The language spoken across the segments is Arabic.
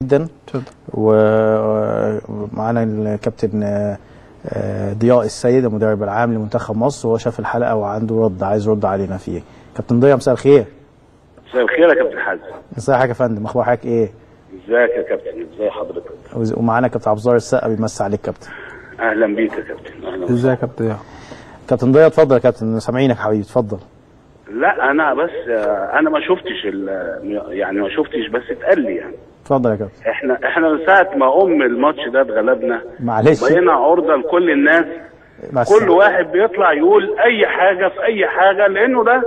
جدا. ومعانا الكابتن ضياء السيد المدرب العام لمنتخب مصر، وهو شاف الحلقه وعنده رد عايز يرد علينا فيه. كابتن ضياء مساء الخير. مساء الخير يا كابتن حازم. مساء حضرتك يا فندم، اخبار حضرتك ايه؟ ازيك يا كابتن؟ ازي حضرتك؟ ومعانا كابتن عبد الظاهر السقا بيمسي عليك كابتن. اهلا بيك يا كابتن. اهلا. ازيك يا كابتن ضياء؟ كابتن ضياء اتفضل يا كابتن، سامعينك حبيبي اتفضل. لا انا بس انا ما شفتش يعني ما شفتش، بس اتقال لي يعني. اتفضل يا كابتن. احنا من ساعه ما الماتش ده اتغلبنا معلش بقينا عرضه لكل الناس، كل واحد بيطلع يقول اي حاجه في اي حاجه، لانه ده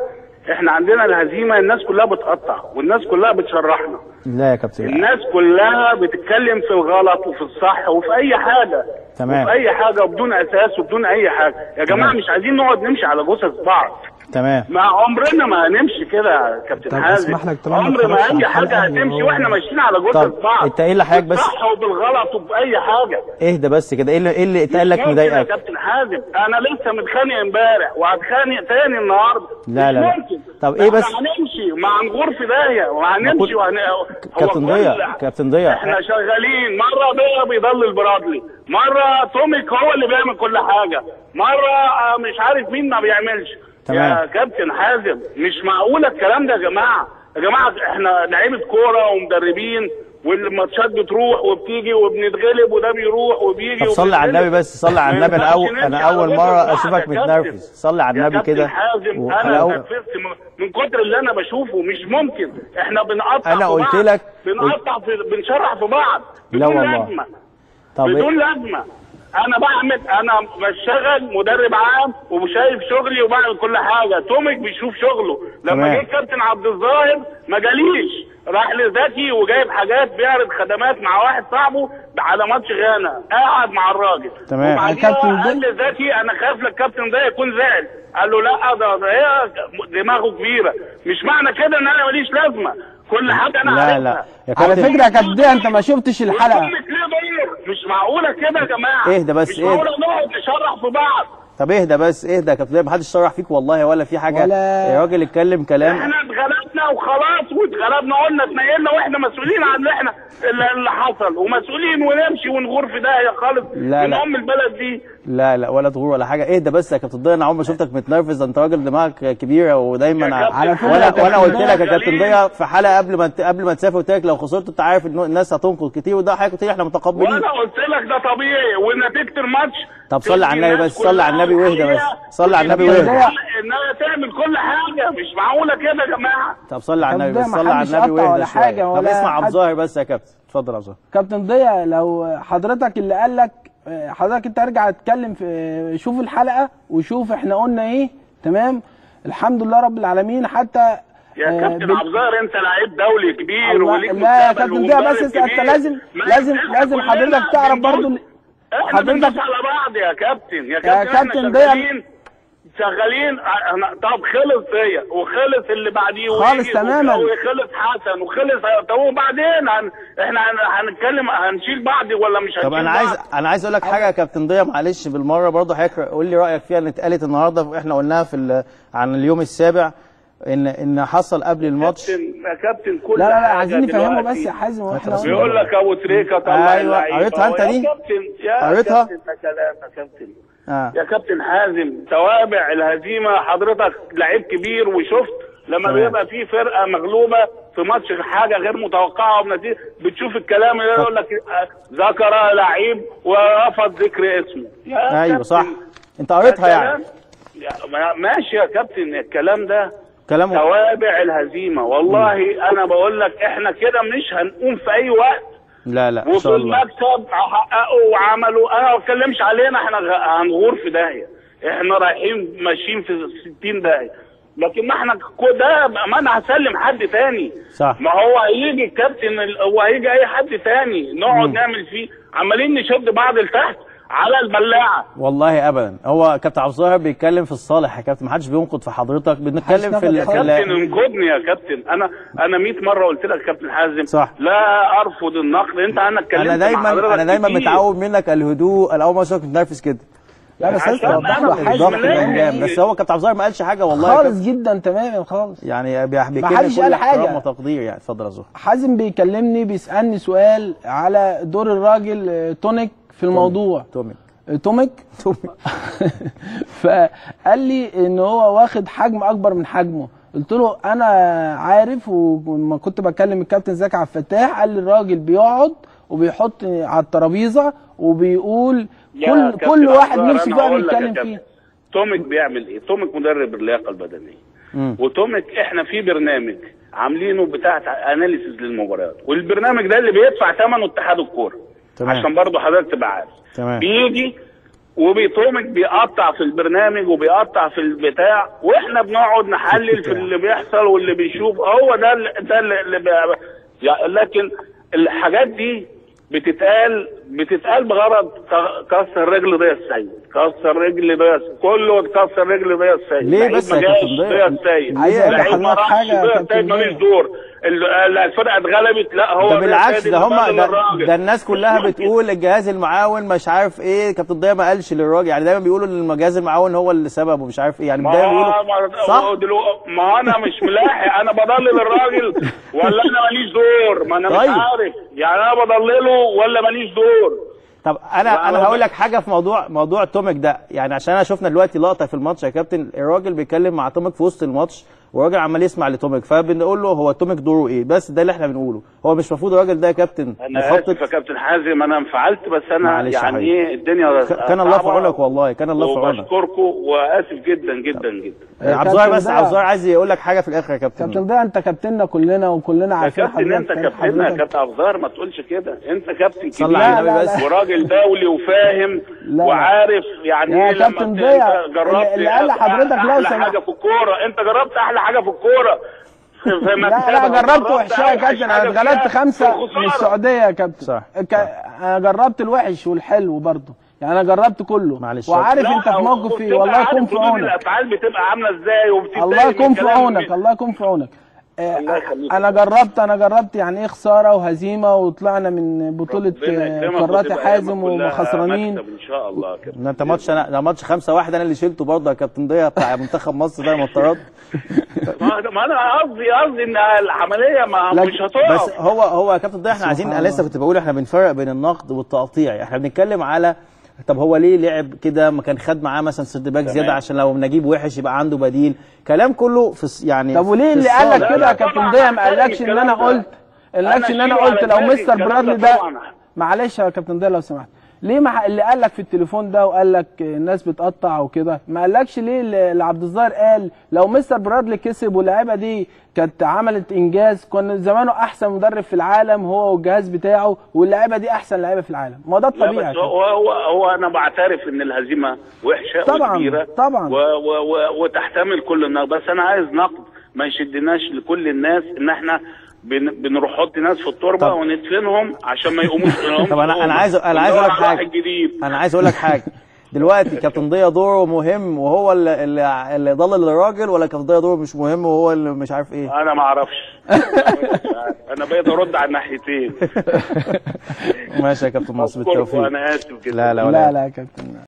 احنا عندنا الهزيمه، الناس كلها بتقطع والناس كلها بتشرحنا. لا يا كابتن، الناس كلها بتتكلم في الغلط وفي الصح وفي اي حاجه. تمام. وفي اي حاجه وبدون اساس وبدون اي حاجه. يا جماعه مش عايزين نقعد نمشي على جثث بعض. تمام. ما عمرنا ما هنمشي كده يا كابتن حازم. عمر ما اي حاجه هتمشي واحنا ماشيين على جثث بعض. انت ايه اللي حضرتك بس بالصح وبالغلط وباي حاجه. اهدى بس كده، ايه اللي اتقال لك مضايقك يا كابتن حازم؟ انا لسه متخانق امبارح وهتخانق تاني النهارده. لا لا ممكن. طب ايه بس هنمشي ما هنغور في داهيه وهنمشي كابتن ضياء كابتن ضياء احنا شغالين. مره ضياء بيضلل برادلي، مره توميك هو اللي بيعمل كل حاجه، مره مش عارف مين ما بيعملش. تمام. يا كابتن حازم مش معقوله الكلام ده يا جماعه. يا جماعه احنا لعيبه كوره ومدربين، والماتشات بتروح وبتيجي وبنتغلب وده بيروح وبيجي. طب صلي على النبي بس، صلي على النبي. انا اول مره اشوفك متنرفز. صلي على النبي كده. يا كابتن حازم انا اتنرفزت من كتر اللي انا بشوفه. مش ممكن احنا بنقطع انا قلت لك بنقطع بنشرح في بعض لا بدون والله لازمه. طب بدون لازمه. انا بشتغل مدرب عام وشايف شغلي وبعمل كل حاجه. توميك بيشوف شغله. لما جه الكابتن عبد الظاهر ما جاليش، راح لزكي وجايب حاجات، بيعرض خدمات مع واحد صاحبه على ماتش غانا، قاعد مع الراجل. تمام. وبعديها قال لزكي انا خايف الكابتن ده يكون زعل. قال له لا، ده هي دماغه كبيره. مش معنى كده ان انا ماليش لازمه. كل حاجه انا عارفها. لا على فكره يا كابتن انت ما شفتش الحلقه. مش معقوله كده يا جماعه. اهدى بس، مش معقوله نقعد نشرح في بعض. طب اهدى بس، اهدى يا كابتن. محدش شرح فيك والله ولا في حاجه ولا... الراجل اتكلم كلام. احنا اتغلبنا وخلاص، واتغلبنا قلنا اتنقلنا واحنا مسؤولين عن اللي حصل، ومسؤولين ونمشي ونغور في داهيه خالص من ام البلد دي. لا ولا تغور ولا حاجه. اهدى بس يا كابتن ضياء، انا عمري ما شفتك متنرفز. انت راجل دماغك كبيره ودايما على فكره. وانا قلت لك يا كابتن ضياء في حلقه قبل ما تسافر، قلت لك لو خسرت انت عارف ان الناس هتنقد كتير، وده حاجه كتير احنا متقبلين. وانا قلت لك ده طبيعي ونتيجه الماتش. طب صلي على النبي بس، صلي على النبي واهدى بس، صلي على النبي واهدى. انها تعمل كل حاجه. مش معقوله كده يا جماعه. طب صلي على النبي بس، صلي على النبي واهدى شويه. طب اسمع عبد الظاهر بس يا كابتن. اتفضل يا عبد الظاهر. كابتن ضياء لو حضرتك اللي قال لك، حضرتك انت ارجع اتكلم في شوف الحلقه وشوف احنا قلنا ايه. تمام. الحمد لله رب العالمين. حتى يا كابتن عبد الظاهر انت لعيب دولي كبير وليك لا يا كابتن ضياء بس انت لازم حضرتك تعرف برضو. احنا بندوس على بعض يا كابتن. يا كابتن ضياء شغالين. طب خلص هي وخلص اللي بعديه خالص تماما، وخلص حسن وخلص. طب وبعدين احنا هنتكلم هنشيل بعض ولا مش هنشيل؟ طب انا عايز اقول لك حاجه يا كابتن ضياء، معلش بالمره برضه حضرتك قول لي رايك فيها. اللي اتقالت النهارده احنا قلناها عن اليوم السابع ان حصل قبل الماتش. يا كابتن كل لا عايزين نفهمه بس يا حازم. واحنا بيقول لك ابو تريكه طلع. ايوه قريتها انت دي؟ قريتها يا كلام يا كابتن. يا كابتن حازم توابع الهزيمه. حضرتك لعيب كبير وشفت لما بيبقى في فرقه مغلوبه في ماتش حاجه غير متوقعه وبنتيجه، بتشوف الكلام اللي يقول لك ذكر لعيب ورفض ذكر اسمه. ايوه صح، انت قريتها يعني. ماشي يا كابتن. الكلام ده كلام توابع الهزيمه. والله انا بقول لك احنا كده مش هنقوم في اي وقت. لا ان شاء الله. وفي المكسب حققوا وعملوا. انا ما بتكلمش علينا، احنا هنغور في داهيه. احنا رايحين ماشيين في 60 داهيه. لكن ما احنا ده ما انا هسلم حد تاني. صح. ما هو هيجي الكابتن، هو هيجي اي حد تاني نقعد نعمل فيه. عمالين نشد بعض لتحت على البلاعه. والله ابدا. هو كابتن عبد الظاهر بيتكلم في الصالح يا كابتن، ما حدش بينقد في حضرتك. بنتكلم في يا كابتن انقدني يا كابتن. انا 100 مره قلت لك كابتن حازم صح. لا ارفض النقد. انا اتكلمت انا دايما متعود منك الهدوء. انا اول ما اشوفك متنرفز كده لا بس عشان توضح أنا له مش حاجه الضغط ملاحق. كان جامد، بس هو كابتن عبد الظاهر ما قالش حاجه والله يا خالص جدا تماما خالص. يعني بيكلم ما حدش كل قال احترام حاجة. وتقدير. يعني اتفضل يا زهر. حازم بيكلمني بيسالني سؤال على دور الراجل تونيك في الموضوع. توميك فقال لي ان هو واخد حجم اكبر من حجمه. قلت له انا عارف، وما كنت بكلم الكابتن زكي عبد الفتاح قال لي الراجل بيقعد وبيحط على الترابيزه وبيقول كل واحد نفسه بقى بيتكلم فيه. توميك بيعمل ايه؟ توميك مدرب اللياقه البدنيه. وتوميك احنا في برنامج عاملينه بتاع اناليسيز للمباريات، والبرنامج ده اللي بيدفع ثمنه اتحاد الكوره. عشان برضه حضرتك تبقى عارف. بيجي وبيتومك بيقطع في البرنامج وبيقطع في البتاع، واحنا بنقعد نحلل في اللي بيحصل واللي بيشوف. هو ده اللي لكن الحاجات دي بتتقال بغرض كسر رجل ضياء السيد، كسر رجل ضياء السيد، كله كسر رجل ضياء السيد. ليه بس يا كابتن ضياء السيد؟ عايز اقول لحضرتك حاجه ضياء السيد ماليش دور، الفرقه اتغلبت. لا هو ده بالعكس، ده الناس كلها بتقول الجهاز المعاون مش عارف ايه، كابتن ضياء ما قالش للراجل. يعني دايما بيقولوا ان الجهاز المعاون هو اللي سبب ومش عارف ايه، يعني دايما بيقولوا صح. ما انا مش ملاحق، انا بضلل الراجل ولا انا ماليش دور؟ ما انا مش عارف يعني انا بضلله ولا ماليش دور. طب انا هقول لك حاجه في موضوع توميك ده. يعني عشان انا شفنا دلوقتي لقطه في الماتش يا كابتن، الراجل بيتكلم مع توميك في وسط الماتش والراجل عمال يسمع لتوميك، فبنقول له هو توميك دوره ايه؟ بس ده اللي احنا بنقوله. هو مش المفروض الراجل ده يا كابتن انا اسف يا كابتن حازم، انا انفعلت، بس انا يعني ايه الدنيا كان الله في عونك والله، كان الله في عونك. وبشكركم واسف جدا جدا جدا. عبد الظاهر بس عبد الظاهر عايز يقول لك حاجه في الاخر يا كابتن. كابتن ده انت كابتننا كلنا وكلنا عارفين حضرتك. انت كابتننا يا كابتن عبد الظاهر، ما تقولش كده. انت كابتن كبير وراجل دولي وفاهم وعارف يعني ايه لما انت جربت اللي قال لحضرتك لو احلى حاجه في الكوره. انت جربت احلى حاجه في الكوره. لا جربت وحشه يا كابتن. انا اتغلبت 5 من السعوديه يا كابتن. صح. انا جربت الوحش والحلو برضه، يعني انا جربت كله. معلش وعارف انت في موقف ايه. والله يكون في عونك. الافعال بتبقى عامله ازاي الله يكون في عونك، الله يكون في عونك. انا جربت يعني ايه خساره وهزيمه، وطلعنا من بطوله قارات حازم وخسرانين ان شاء الله كده. انت ماتش 5-1 انا اللي شلته برضه يا كابتن ضياء بتاع منتخب مصر ده المطارات. ما انا قصدي ان العمليه مش هتقف. بس هو يا كابتن ضياء احنا عايزين، انا لسه كنت بقول احنا بنفرق بين النقد والتقطيع. احنا بنتكلم على طب هو ليه لعب كده؟ ما كان خد معاه مثلا سيرد باك زياده عشان لو نجيب وحش يبقى عنده بديل. كلام كله في يعني. طب وليه اللي قال لك كده يا كابتن ضياء ما قالكش ان انا قلت لو مستر برادلي ده؟ معلش يا كابتن ضياء لو سمحت، ليه اللي قال لك في التليفون ده وقال لك الناس بتقطع وكده ما قالكش ليه لعبد الظاهر قال لو مستر برادلي كسب واللعيبه دي كانت عملت انجاز كان زمانه احسن مدرب في العالم هو والجهاز بتاعه، واللعيبه دي احسن لعيبه في العالم؟ ما ده الطبيعي. هو انا بعترف ان الهزيمه وحشه طبعا وكبيره طبعا وتحتمل كل النقد، بس انا عايز نقد ما يشدناش لكل الناس ان احنا بنروح نحط ناس في التربه وندفنهم عشان ما يقوموش. طب انا عايز اقول لك حاجه. انا عايز اقول لك حاجه دلوقتي. كابتن ضياء دوره مهم وهو اللي ضلل الراجل، ولا كابتن ضياء دوره مش مهم وهو اللي مش عارف ايه؟ انا ما اعرفش. انا بقيت ارد على الناحيتين. ماشي يا كابتن مصر، بالتوفيق. انا اسف جدا. لا يا كابتن.